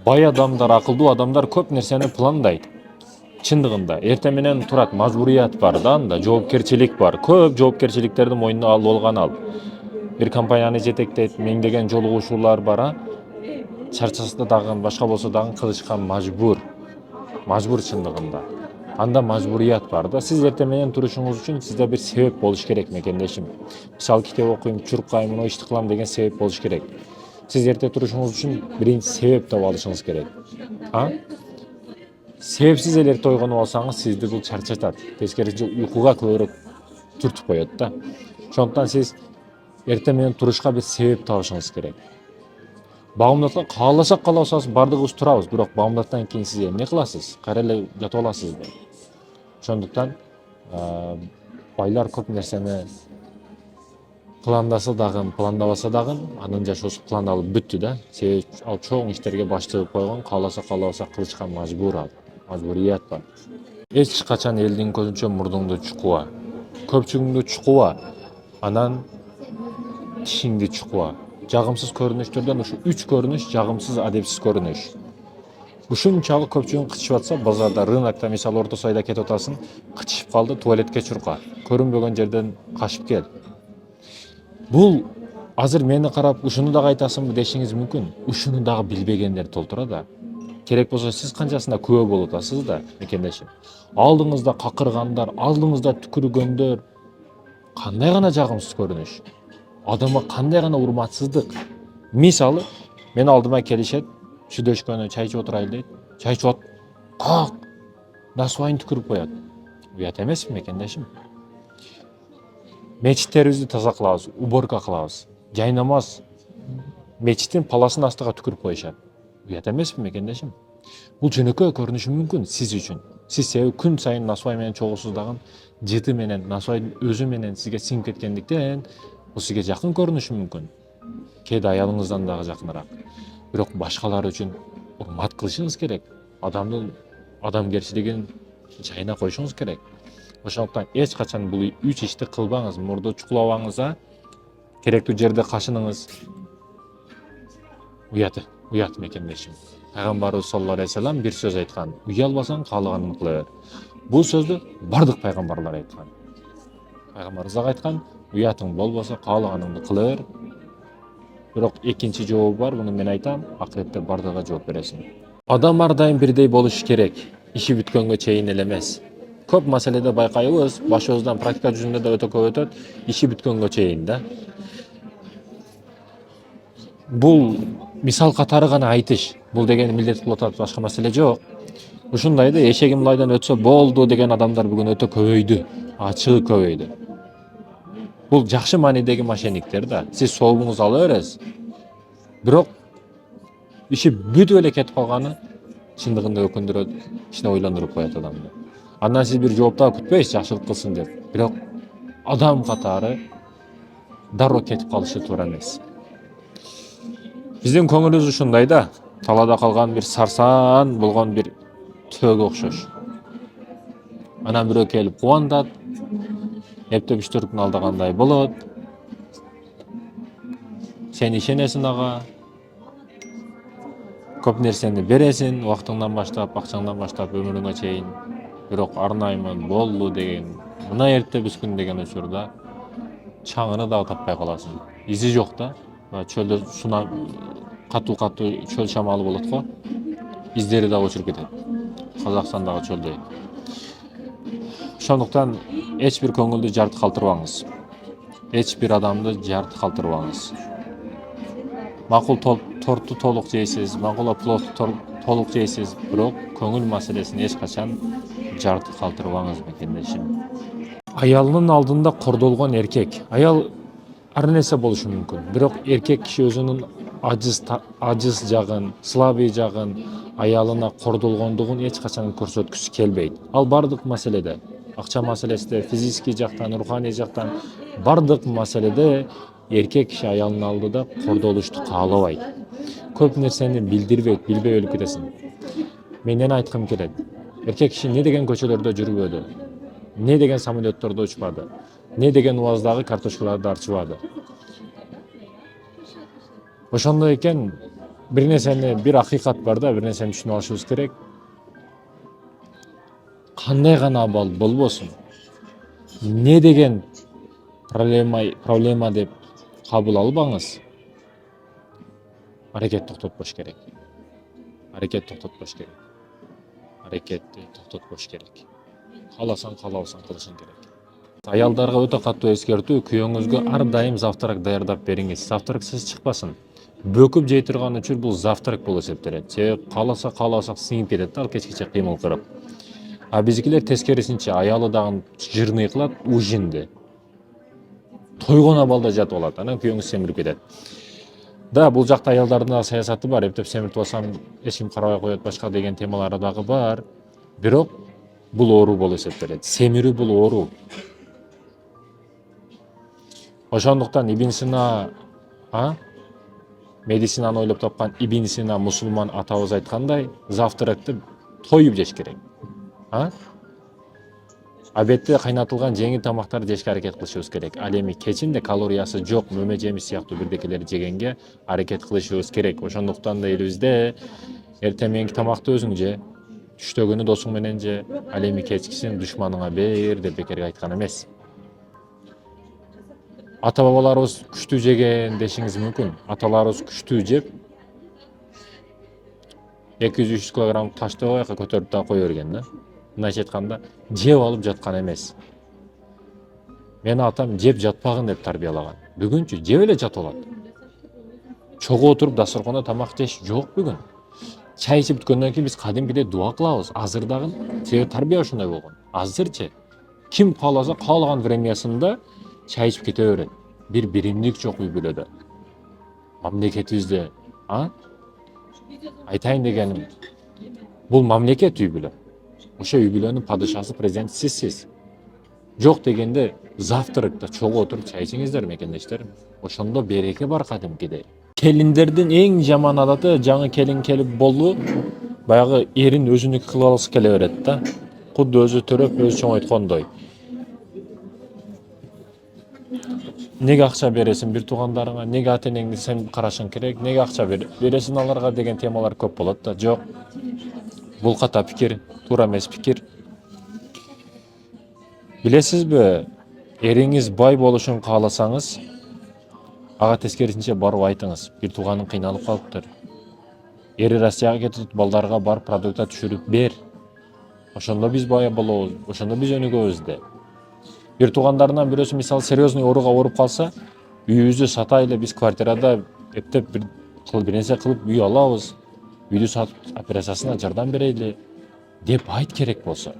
Бай адамдар, акылдуу адамдар көп нерсени пландайт. Чындыгында эртең менен турат, мажбурият бар да, анда жоопкерчилик бар. Көп жоопкерчиликтерди мойнуна алып алган ал. Бир компанияны жетектейт, миңдеген жолугушуулар бар, чарчаса дагы, башка болсо дагы кылышка мажбур. Мажбур чындыгында. Анда мажбурият бар да. Сиз эртең менен турушуңуз үчүн сизде бир себеп болуш керек мекендешим. Мисалы китеп окуйм, чуркайм, мына ишти кылам деген себеп болуш керек. Сиз эрте турушуңуз үчүн биринчи себеп таап алышыңыз керек. Себепсиз эле эрте ойгонуп алсаңыз, сизди бул чарчатат. Тескерисинче уйкуга көбүрөөк түртүп коет да. Ошондуктан сиз эртең менен турушка бир себеп табышыңыз керек. Багымдатка кааласак бардыгыбыз турабыз, бирок багымдаттан кийин сиз эмне кыласыз? Кайра эле жатып аласызбы? Ошондуктан байлар көп нерсени пландаса дагы, пландабаса дагы анын жашоосу пландалып бүттү да. Себеби ал чоң иштерге баш тыгып койгон, кааласа кылышка мажбур ал. Мажбурият бар. Эч качан элдин көзүнчө мурдуңду чукуба. Көпчүгүңдү чукуба. Анан тишиңди чукуба. Жагымсыз көрүнүштөрдөн ушу 3 көрүнүш жагымсыз, адепсиз көрүнүш. Ушунчалык көпчүгүң кычып атса, базарда, рынокто, мисалы орто сайда кетип атасың, кычышып калды, туалетке чурка. Көрүнбөгөн жерден качып кел. Бул азыр мени карап ушуну дагы айтасыңбы дешиңиз мүмкүн. Ушуну дагы билбегендер толтура да. Керек болсо сиз канчасына күбө болуп атасыз да, мекендешим. Алдыңызда какыргандар, алдыңызда түкүргөндөр кандай гана жагымсыз көрүнүш. Адамга кандай гана урматсыздык. Мисалы, мен алдыма келишет, шүдөшкөнү чай ичип отурайлы дейт. Чай ичип от. Как? Насыбайын түкүрүп коет. Уят эмеспи мекендешим? Мечиттерибизди таза кылабыз, уборка кылабыз. Жай намаз мечиттин паласынын астыга түкүрүп коюшат. Уят эмеспи мекендешим? Бул жөнөкөй көрүнүшү мүмкүн сиз үчүн. Сиз себеби күн сайын насыбай менен чогулсуз дагы, жыты менен, насыбайдын өзү менен сизге сиңип кеткендиктен бул сизге жакын көрүнүшү мүмкүн. Кээде аялыңыздан дагы жакыныраак. Бирок башкалар үчүн урмат кылышыңыз керек. Адамдын адамгерчилигин жайына коюшуңуз керек. Ошондуктан эч качан бул 3 ишти кылбаңыз. Мурду чукулабаңыз, керектүү жерде кашыныңыз. Уят мекендешим. Пайгамбарыбыз саллаллаху алейхи вассалам бир сөз айткан. Уялбасаң каалаганыңды кыла бер. Бул сөздү бардык пайгамбарлар айткан. Пайгамбарыбыз дагы айткан, уятың болбосо каалаганыңды кыла бер. Бирок экинчи жообу бар, муну мен айтам, акыретте бардыгына жооп бересиң. Адам ар дайым бирдей болуш керек. Иши бүткөнгө чейин эле эмес. Көп маселеде байкайбыз, башыбыздан практика жүзүндө да өтө көп өтөт, иши бүткөнгө чейин да. Бул мисал катары гана айтыш. Бул деген милдет кылып атат, башка маселе жок. Ушундай да эшегим мындайдан өтсө болду деген адамдар бүгүн өтө көбөйдү. Ачыгы көбөйдү. Бул жакшы маанидеги мошенниктер да. Сиз сообуңузду ала бересиз. Бирок иши бүтүп эле кетип калганы чындыгында өкүндүрөт, кичине ойлондуруп коет адамды. Андан сиз бир жооп дагы күтпөйсүз, жакшылык кылсын деп. Бирок адам катары дароо кетип калышы туура эмес. Биздин көңүлүбүз ушундай да, талада калган бир сарсан болгон бир төөгө окшош. Анан бирөө келип кубандат, эптеп 3-4 күн алдагандай болот. Сен ишенесиң ага. Көп нерсени бересиң, убактыңдан баштап, акчаңдан баштап өмүрүңө чейин. Бирок арнаймын, болду деген, мына эрте бүскүн деген учурда чаңыны дагы таппай каласың. Изи жок да. Чөлдө катуу чөл шамалы болот го. Издери дагы өчүрүп кетет. Казакстандагы чөлдөй. Ошондуктан эч бир көңүлдү жарты калтырбаңыз. Эч бир адамды жарты калтырбаңыз. Макул торту толук жейсиз, макул пловду толук жейсиз, бирок көңүл маселесин эч качан жарты калтырбаңыз мекендешим. Аялынын алдында кордолгон эркек. Аял ар нерсе болушу мүмкүн. Бирок эркек киши өзүнүн ажыз жагын, слабый жагын, аялына кордолгондугун эч качан көрсөткүсү келбейт. Ал бардык маселеде, акча маселесинде, физический жактан, руханий жактан, бардык маселеде эркек киши аялынын алдыда кордолушту каалабайт. Көп нерсени билдирбейт, билбей өлүп кетесиң. Менден айткым келет. Эркек киши не деген көчөлөрдө жүрбөдү? Не деген самолеттордо учпады? Не деген УАЗдагы карточкаларды арчыбады? Ошондой экен, Bir nersени, bir hakikat бар да, bir nerseni düşünüp alışыбыз керек. Кандай гана абал болбосун, не деген проблема деп кабыл албаңыз, аракет токтотпош керек. Аракет токтотпош керек. Аракетти токтотпош керек. Кааласаң каалабасаң кылышың керек. Аялдарга өтө катуу эскертүү, күйөөңүзгө ар дайым завтрак даярдап бериңиз. Завтраксыз чыкпасын. Бөкүп жей турган үчүн бул завтрак болуп эсептелет. Себеби кааласа сиңип кетет да, ал кечкече кыймыл кырып. А биздикилер тескерисинче, аялы дагы жирный кылат, ужинди. Тойгон абалда жатып алат, анан күйөөңүз семирип кетет. Да, бул жакта аялдардын да саясаты бар. Эптеп семиртип алсам эч ким карабай коет башка деген темалары дагы бар. Бирок бул оору болуп эсептелет. Семирүү бул оору. Ошондуктан Ибн Сина, медицинаны ойлоп тапкан Ибн Сина мусулман атабыз айткандай, завтракты тоюп жеш керек. Обедте кайнатылган жеңил тамактарды жешке аракет кылышыбыз керек. Ал эми кечинде калориясы жок мөмө жемиш сыяктуу бирдекелерди жегенге аракет кылышыбыз керек. Ошондуктан да элибизде эртең мененки тамакты өзүң же, түштөгүнү досуң менен же, ал эми кечкисин душманыңа бер деп бекерге айткан эмес. Ата бабаларыбыз күчтүү жеген дешиңиз мүмкүн. Аталарыбыз күчтүү жеп 200-300 килограмм ташты ояка көтөрүп да кое берген да. Мындайча айтканда, жеп алып жаткан эмес. Мени атам жеп жатпагын деп тарбиялаган. Бүгүнчү жеп эле жатып алат. Чогуу отуруп дасторконда тамак жеш жок бүгүн. Чай ичип бүткөндөн кийин биз кадимкидей дуа кылабыз. Азыр дагы себеби тарбия ошондой болгон. Азырчы ким кааласа каалаган времясында чай ичип кете берет. Bir birimlik жок үй бүлөдө. Мамлекетибизде, айтайын дегеним, бул мамлекет үй бүлө. Ошо үй бүлөнүн падышасы, президенти сизсиз. Жок дегенде завтракта чогуу отуруп чай ичиңиздер мекендештерим. Ошондо береке бар кадимкидей. Келиндердин эң жаман адаты, жаңы келин келип болду, баягы эрин өзүнүкү кылып алгысы келе берет да. Кудду өзү төрөп, өзү чоңойткондой. Неге акча бересиң бир туугандарыңа, неге ата-энеңди сен карашың керек, неге акча бересиң аларга деген темалар көп болот да. Жок. Бул ката пикир, туура эмес пикир. Билесизби, эриңиз бай болушун кааласаңыз, ага тескерисинче барып айтыңыз, бир тууганың кыйналып калыптыр. Эри Россияга кетип, балдарга бар продукта түшүрүп бер. Ошондо биз бай болобуз, ошондо биз өнүгөбүз де. Бир туугандарынан бирөөсү мисалы серьезный ооруга ооруп калса, үйүбүздү сатайлы, биз квартирада эптеп бир нерсе кылып үй алабыз. Үйдү сатып операциясына жардам берели деп айт керек болсо.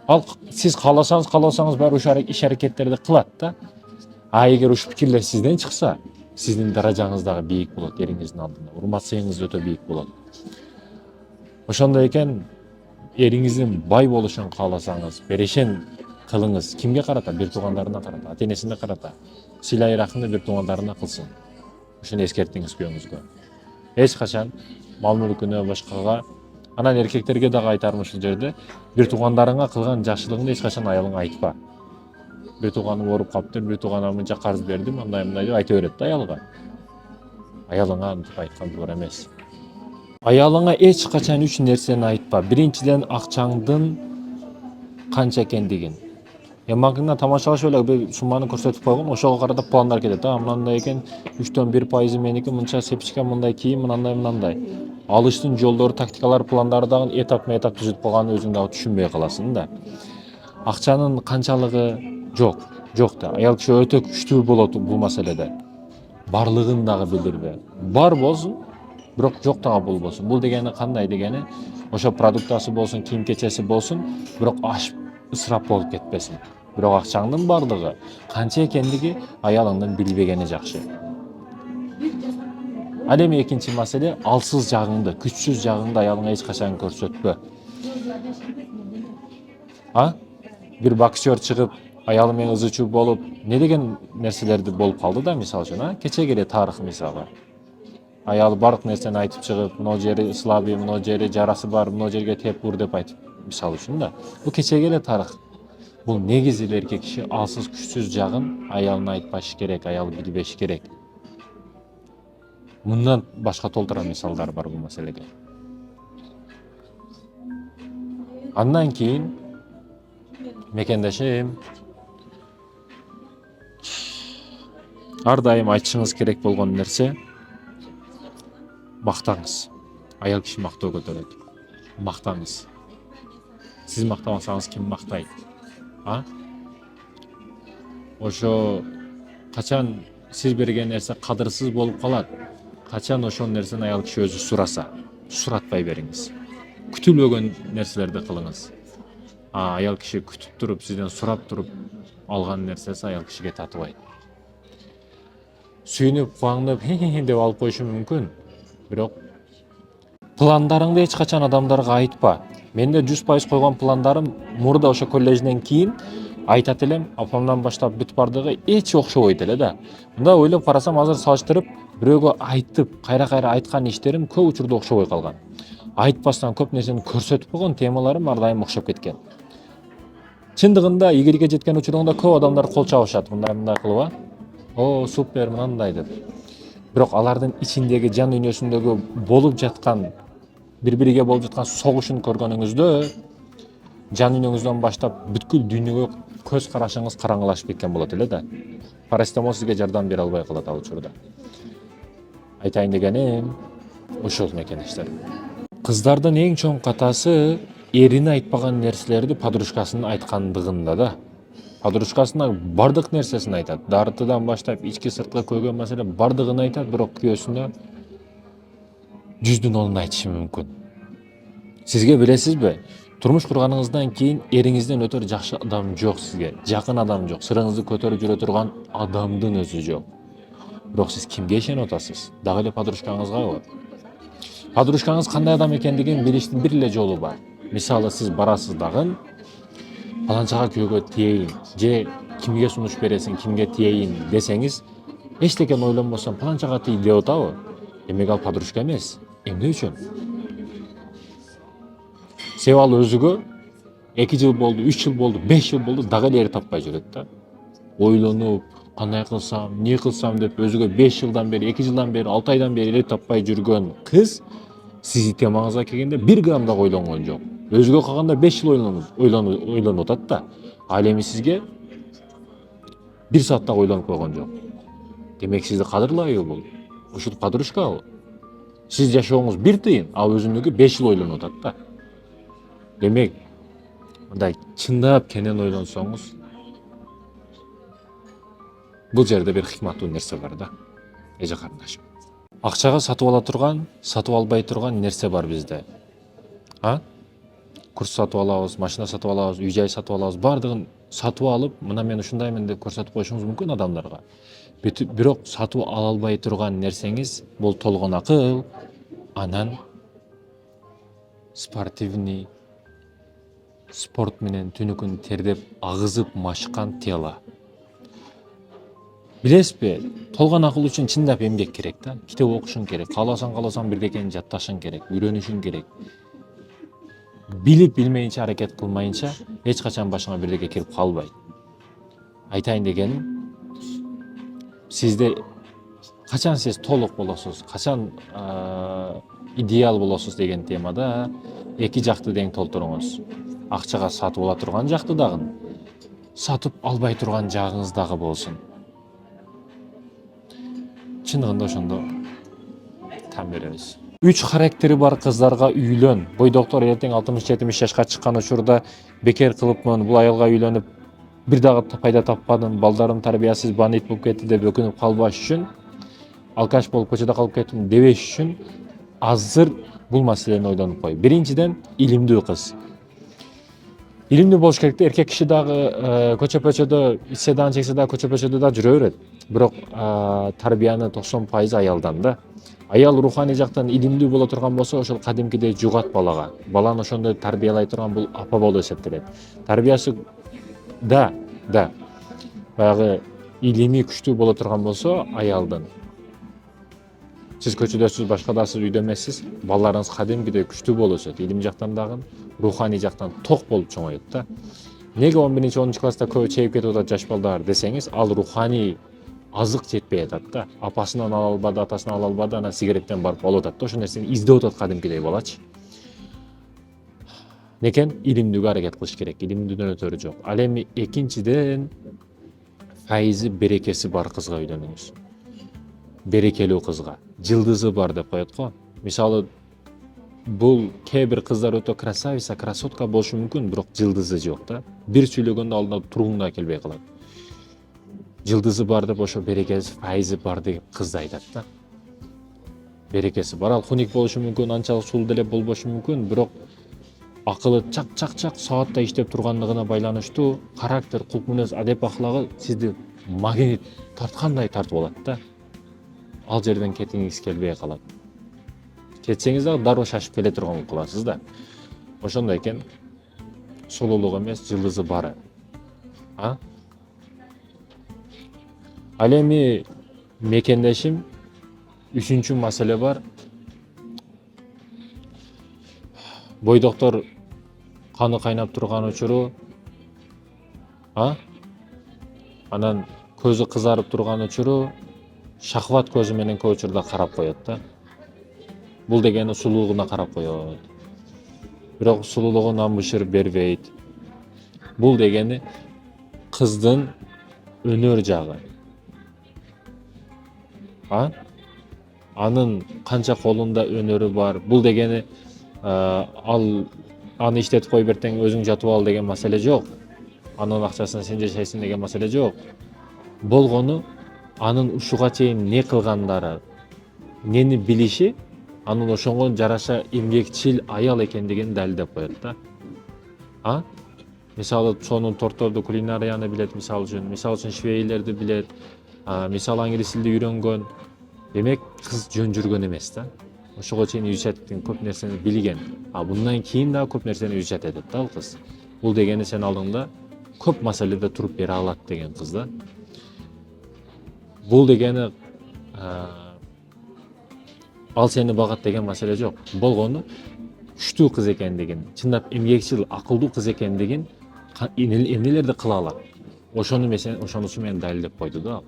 Ал сиз кааласаңыз баары ушул иш аракеттерди кылат да. А эгер ушул пикирлер сизден чыкса, сиздин даражаңыз дагы бийик болот эриңиздин алдында. Урматсаңыз өтө бийик болот. Ошондой экен, эриңиздин бай болушун кааласаңыз, берешен кылыңыз. Кимге карата? Бир туугандарына карата, ата-энесине карата. Сыйлай рахымды бир туугандарына кылсын. Ушуну эскертиңиз күйөөңүзгө. Эч качан мал мүлкүнө башкага, анан эркектерге дагы айтарым ушул жерде, бир туугандарыңа кылган жакшылыгыңды эч качан аялыңа айтпа. Бир тууганым ооруп калыптыр, бир тууганга мынча карыз бердим, андай деп айта берет да аялга. Аялыңа антип айткан туура эмес. Аялыңа эч качан үч нерсени айтпа. Биринчиден, акчаңдын канча экендигин. Макина тамашалашып эле бир сумманы көрсөтүп койгон, ошого карата пландар кетет. Мындай экен, 3-1% меники, мынча сепичка, мындай кийим, мындай. Алыштын жолдору, тактикалар, пландары дагы этапма этап түзүп койгонун өзүң дагы түшүнбөй каласың да. Акчанын канчалыгы жок да. Аял киши өтө күчтүү болот бул маселеде. Барлыгын дагы билдирбе. Бар болсун, бирок жок дагы болбосун. Бул дегени кандай дегени? Ошо продуктасы болсун, кийим кечеси болсун, бирок ашып ысырап болуп кетпесин. Бирок акчаңдын бардыгы канча экендиги аялыңдын билбегени жакшы. Ал эми экинчи маселе, алсыз жагыңды, күчсүз жагыңды аялыңа эч качан көрсөтпө. Бир боксер чыгып, аялы менен ызы чуу болуп, не деген нерселерди болуп калды да, мисалы үчүн, кечеге эле тарых мисалы. Аялы бардык нерсени айтып чыгып, мына жери слабый, мына жери жарасы бар, мына жерге теп ур деп айтып, мисалы үчүн да. Бул кечеге эле тарых. Бул негизи эркек киши алсыз күчсүз жагын аялына айтпаш керек, аялы билбеш керек. Мындан башка толтура мисалдар бар бул маселеге. Андан кийин мекендешим ар дайым айтышыңыз керек болгон нерсе мактаңыз. Аял киши мактоо көтөрөт. Мактаңыз. Сиз мактабасаңыз ким мактайт? Ошо качан сиз берген нерсе кадырсыз болуп калат. Качан ошол нерсени аял киши өзү сураса, суратпай бериңиз. Күтүлбөгөн нерселерди кылыңыз. Аял киши күтүп туруп, сизден сурап туруп алган нерсеси аял кишиге татыбайт. Сүйүнүп, кубанып, деп алып коюшу мүмкүн. Бирок пландарыңды эч качан адамдарга айтпа. Менде 100% койгон пландарым мурда ошо коллежден кийин айтат элем, апамдан баштап бүт бардыгы эч окшобойт эле да. Мында ойлоп карасам, азыр салыштырып, бирөөгө айтып, кайра-кайра айткан иштерим көп учурда окшобой калган. Айтпастан көп нерсени көрсөтүп койгон темаларым ар дайым окшоп кеткен. Чындыгында игерге жеткен учурунда көп адамдар кол чабышат, мындай кылып, супер, мындай деп. Бирок алардын ичиндеги жан дүйнөсүндөгү болуп жаткан, бири-бириге болуп жаткан согушун көргөнүңүздө, жан дүйнөңүздөн баштап бүткүл дүйнөгө көз карашыңыз караңгылашып кеткен болот эле да. Парастемол сизге жардам бере албай калат ал учурда. Айтайын дегеним ушул мекендештер. Кыздардын эң чоң катасы эрине айтпаган нерселерди подружкасынын айткандыгында да. Подружкасына бардык нерсесин айтат. Дарытыдан баштап ички сырткы көйгөн маселе бардыгын айтат, бирок күйөөсүнө 100дүн 10-ун айтышы мүмкүн. Сизге билесизби? Турмуш курганыңыздан кийин эриңизден өтөр жакшы адам жок сизге. Жакын адам жок. Сырыңызды көтөрүп жүрө турган адамдын өзү жок. Бирок сиз кимге ишенип атасыз? Дагы эле подружкаңызгабы? Подружкаңыз кандай адам экендигин билиштин бир эле жолу бар. Мисалы, сиз барасыз дагы паланчага күйөөгө тиейин, же кимге сунуш бересиң, кимге тиейин десеңиз, эчтекени ойлонбостон паланчага тий деп атабы? Демек ал подружка эмес. Эмне үчүн? Себеби ал өзүгө 2 жыл болду, 3 жыл болду, 5 жыл болду, дагы эле эр таппай жүрөт да. Ойлонуп, кандай кылсам, эмне кылсам деп өзүгө 5 жылдан бери, 2 жылдан бери, 6 айдан бери эр таппай жүргөн кыз сиздин темаңызга келгенде 1 грамм да ойлонгон жок. Өзүгө калганда 5 жыл ойлонуп атат да. Ал эми сизге 1 саатта ойлонуп койгон жок. Демек сизди кадырлайбы бул? Ушул подружкабы? Сиз жашооңуз 1 тыйын, ал өзүнүкү 5 жыл ойлонуп атат да. Демек, мындай чындап кенен ойлонсоңуз, бул жерде бир хикматтуу нерсе бар да. Эже карындашым. Акчага сатып ала турган, сатып албай турган нерсе бар бизде. Курс сатып алабыз, машина сатып алабыз, үй-жай сатып алабыз, бардыгын сатып алып, мына мен ушундаймын деп көрсөтүп коюшуңуз мүмкүн адамдарга. Бирок сатып ала албай турган нерсеңиз бул толгон акыл, анан спортивный спорт менен түнүкүн тердеп агызып машкан тело. Билесизби, толгон акыл үчүн чындап эмгек керек да. Китеп окушуң керек, кааласаң бирдекени жатташың керек, үйрөнүшүң керек. Билип билмейинче, аракет кылмайынча эч качан башыңа бирдеке кирип калбайт. Айтайын дегеним, сизде качан сиз толук болосуз, качан идеал болосуз деген темада эки жакты тең толтуруңуз. Акчага сатып ала турган жакты дагы, сатып албай турган жагыңыз дагы болсун. Чындыгында ошондо там беребиз. 3 характери бар кыздарга үйлөн. Бойдоктор эртең 60-70 жашка чыккан учурда бекер кылыпмын, бул аялга үйлөнүп бир дагы пайда таппадым, балдарым тарбиясыз бандит болуп кетти деп өкүнүп калбаш үчүн, алкаш болуп көчөдө калып кеттим дебеш үчүн азыр бул маселени ойлонуп кой. Биринчиден, илимдүү кыз. Илимдүү болуш керек да, эркек киши дагы көчө-пөчөдө ичсе дагы чексе дагы көчө-пөчөдө да жүрө берет. Бирок тарбияны 90% аялдан да. Аял руханий жактан илимдүү боло турган болсо, ошол кадимкидей жугат балага. Баланы ошондой тарбиялай турган бул апа болуп эсептелет. Тарбиясы да. Баягы илими күчтүү боло турган болсо, аялдын. Сиз көчөдөсүз, башкадасыз, үйдө эмессиз, балдарыңыз кадимкидей күчтүү болуп өсөт. Илим жактан дагы, руханий жактан ток болуп чоңойот да. Неге 11-10 класста көп чейип кетип атат жаш балдар десеңиз, ал руханий азык жетпей атат да. Апасынан ала албады, атасынан ала албады, анан сигареттен барып алып атат да. Ошол нерсени издеп атат кадимкидей балачы. Некен илимдүүгө аракет кылыш керек. Илимдүүдөн өтөрү жок. Ал эми экинчиден файзи, берекеси бар кызга үйлөнүңүз. Берекелүү кызга. Жылдызы бар деп коет го. Мисалы, бул кээ бир кыздар өтө красавица, красотка болушу мүмкүн, бирок жылдызы жок да. Бир сүйлөгөндө алдына тургуң да келбей калат. Жылдызы бар деп ошо берекеси, файзи бар деп кызды айтат да. Берекеси бар, ал хуник болушу мүмкүн, анчалык сулуу деле болбошу мүмкүн, бирок акылы чак саатта иштеп тургандыгына байланыштуу характер, кулк мүнөз, адеп аклагы сизди магнит тарткандай тартып алат да. Ал жерден кетиңиз келбей калат. Кетсеңиз дагы дароо шашып келе турган кыласыз да. Ошондой экен, сулуулук эмес, жылдызы бары. Ал эми мекендешим, үчүнчү маселе бар. Бойдоктор каны кайнап турган учуру, анан көзү кызарып турган учуру шахват көзү менен көп учурда карап коет да. Бул дегени сулуулугуна карап коет. Бирок сулуулугуна мышыр бербейт. Бул дегени кыздын өнөр жагы. Анын канча колунда өнөрү бар. Бул дегени ал аны иштетип кой бертең өзүң жатып ал деген маселе жок. Анын акчасына сен жашайсың деген маселе жок. Болгону анын ушуга чейин не кылгандары, нени билиши анын ошого жараша эмгекчил аял экендигин далилдеп коет да. Мисалы, сонун торторду, кулинарияны билет, мисалы үчүн швейлерди билет, мисалы англис тилди үйрөнгөн. Демек, кыз жөн жүргөн эмес да. Ошого чейин изучаттын көп нерсени билген. Bundan кийин да көп нерсени изучат этет да ал кыз. Бул дегени сен алдыңда көп маселеде туруп бере алат деген кыз да. Бул дегени ал сени багат деген маселе жок. Болгону күчтүү кыз экендигин, чындап эмгекчил, акылдуу кыз экендигин эмнелерди кыла алат. Ошонусу менен далилдеп койду да.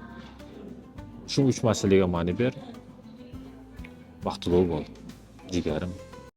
Ушул 3 маселеге маани бер. Бактылуу бол, жигерим.